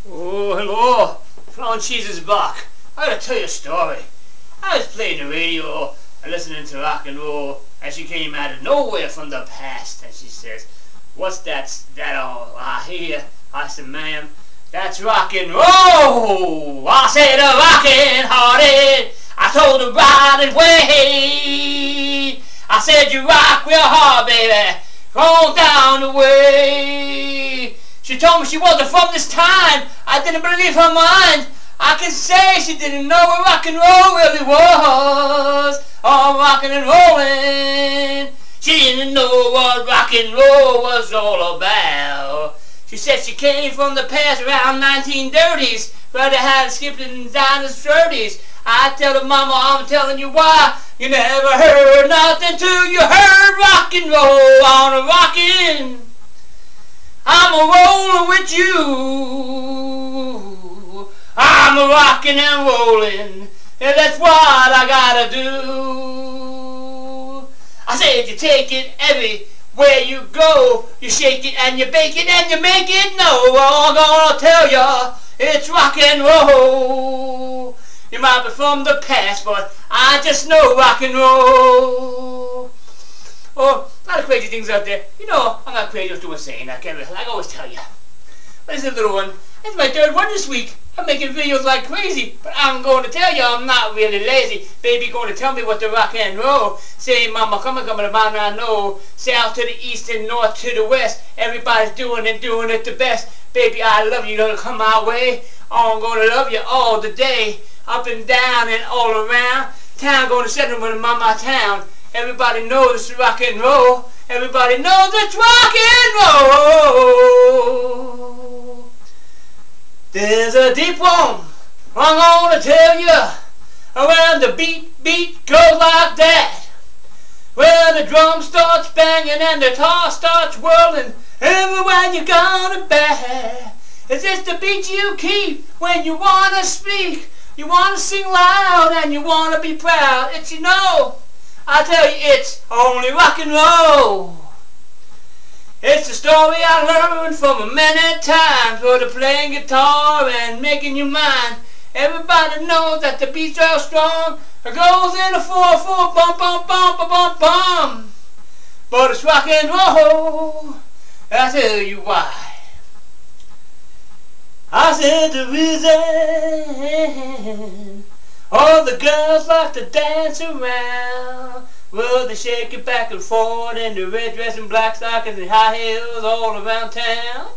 Oh, hello. Franchise is back. I gotta tell you a story. I was playing the radio and listening to rock and roll, and she came out of nowhere from the past, and she says, "What's that all I hear?" I said, "Ma'am, that's rock and roll." I said, "Rockin' hearted." I told her right away. I said, "You rock real hard, baby. Go on down the way." She told me she wasn't from this time. I didn't believe her mind. I can say she didn't know what rock and roll really was. Oh, rockin' and rollin'. She didn't know what rock and roll was all about. She said she came from the past around 1930s, where they had skipped and down the 30s. I tell her, "Mama, I'm telling you why. You never heard nothing till you heard rock and roll. On a rockin', I'm a rollin' with you. I'm a rockin' and rollin', and that's what I gotta do." I said, "You take it everywhere you go. You shake it and you bake it and you make it. No, I'm gonna tell ya, it's rock and roll. You might be from the past, but I just know rock and roll." Oh, a lot of crazy things out there. You know, I'm not crazy to a saying. I always tell you. But this is a little one. It's my third one this week. I'm making videos like crazy, but I'm going to tell you I'm not really lazy. Baby going to tell me what to rock and roll. Say, "Mama, come on, I know. South to the east and north to the west. Everybody's doing it the best. Baby, I love you. Don't come my way. I'm going to love you all the day. Up and down and all around. Town going to settle with Mama Town. Everybody knows it's rock and roll. Everybody knows it's rock and roll. There's a deep one I'm gonna tell you, around the beat goes like that. Where the drum starts banging and the guitar starts whirling, everywhere you're gonna bet. Is this the beat you keep when you wanna speak? You wanna sing loud and you wanna be proud. It's, you know, I tell you, it's only rock and roll. It's the story I learned from many times, where they're playing guitar and making you mine. Everybody knows that the beats are strong. It goes in a 4/4, bum bum bum bum bum bum. But it's rock and roll. I tell you why. I said the reason all the girls like to dance around. Well, they shake it back and forth in the red dress and black stockings and high heels all around town.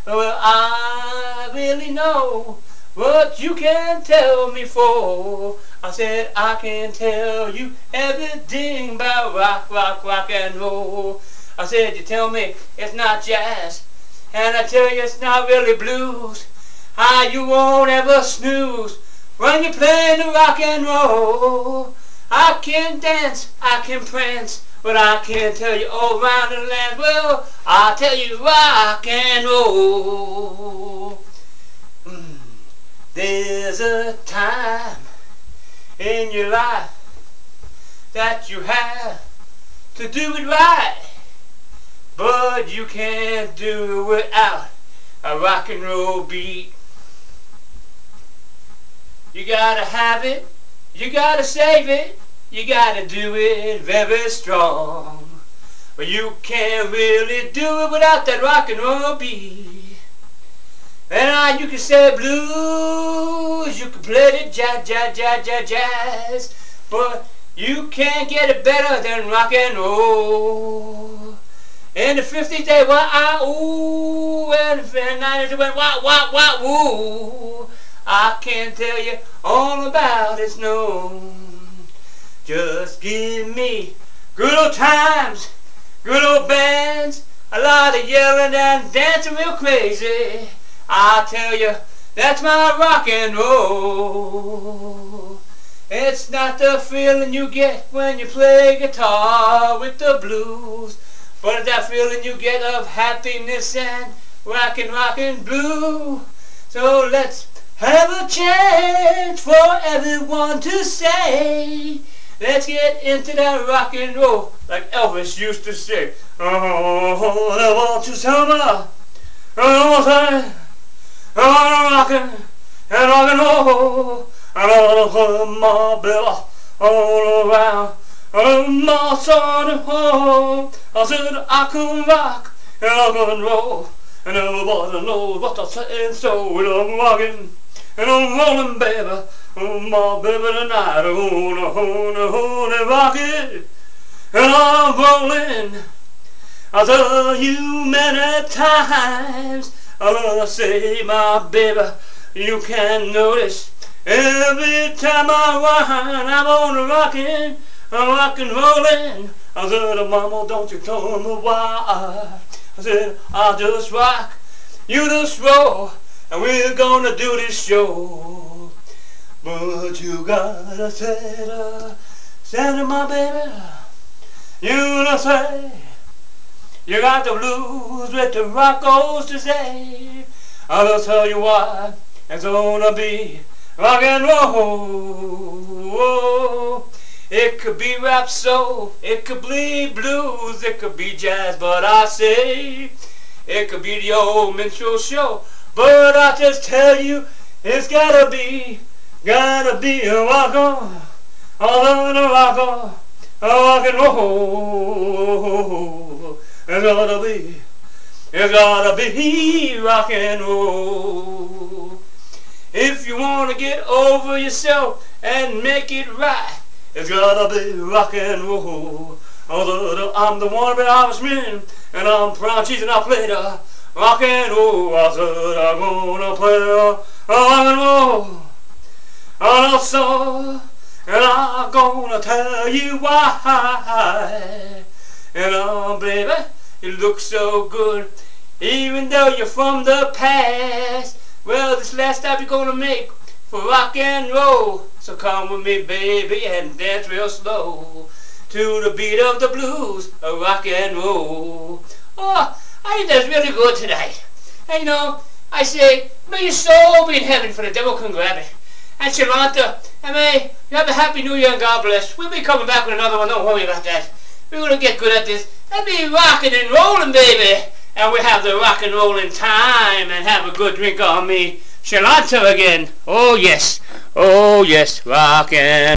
Well, I really know what you can tell me for. I said I can tell you everything about rock and roll. I said, you tell me it's not jazz, and I tell you it's not really blues. How you won't ever snooze when you're playing the rock and roll. I can dance, I can prance, but I can't tell you all around the land. Well, I'll tell you rock and roll. There's a time in your life that you have to do it right, but you can't do it without a rock and roll beat. You gotta have it. You gotta save it, you gotta do it very strong. But you can't really do it without that rock and roll beat. And you can say blues, you can play the jazz, but you can't get it better than rock and roll. In the 50s they went ooh, and in the 90s they went wah woo. I can't tell you all about it, no. Just give me good old times, good old bands, a lot of yelling and dancing real crazy. I tell you, that's my rock and roll. It's not the feeling you get when you play guitar with the blues, but it's that feeling you get of happiness and rockin' blue. So let's have a chance for everyone to say, let's get into that rock and roll, like Elvis used to say. Oh, I want you summer, I want to rock rockin' and rock and roll, and I'll put my belly all around my son home. I said I can rock and rock and roll, and everybody knows what I'm saying. So I'm rocking and I'm rolling, baby. Oh, my baby tonight, I wanna rock it, and I'm rolling. I tell you many times, I wanna say, my baby, you can notice every time I whine, I'm on rockin', I'm rock and rollin'. I said, mama, don't you tell me why. I said, I just rock, you just roll, and we're gonna do this show. But you gotta say, my baby, you know say, you got the blues with the rockos to say. I'll tell you why, it's gonna be rock and roll. It could be rap soul, it could be blues, it could be jazz, but I say it could be the old minstrel show. But I just tell you, it's gotta be a rock on, a rock and roll. It's gotta be rock and roll. If you wanna get over yourself and make it right, it's gotta be rock and roll. I'm the one that I was mean, and I'm proud cheese and I play the rock and roll. I said I'm gonna play the rock and roll. And also, and I'm gonna tell you why. And baby, you look so good, even though you're from the past. Well, this last stop you're gonna make for rock and roll. So come with me, baby, and dance real slow to the beat of the blues, a rock and roll. Oh, I think that's really good tonight. And you know, I say, may your soul be in heaven for the devil can grab it. And Shalanta, and may you have a happy new year and God bless. We'll be coming back with another one, don't worry about that. We're gonna get good at this and be rocking and rolling, baby. And we have the rock and rolling time and have a good drink on me. Shalanta again. Oh yes, rockin'.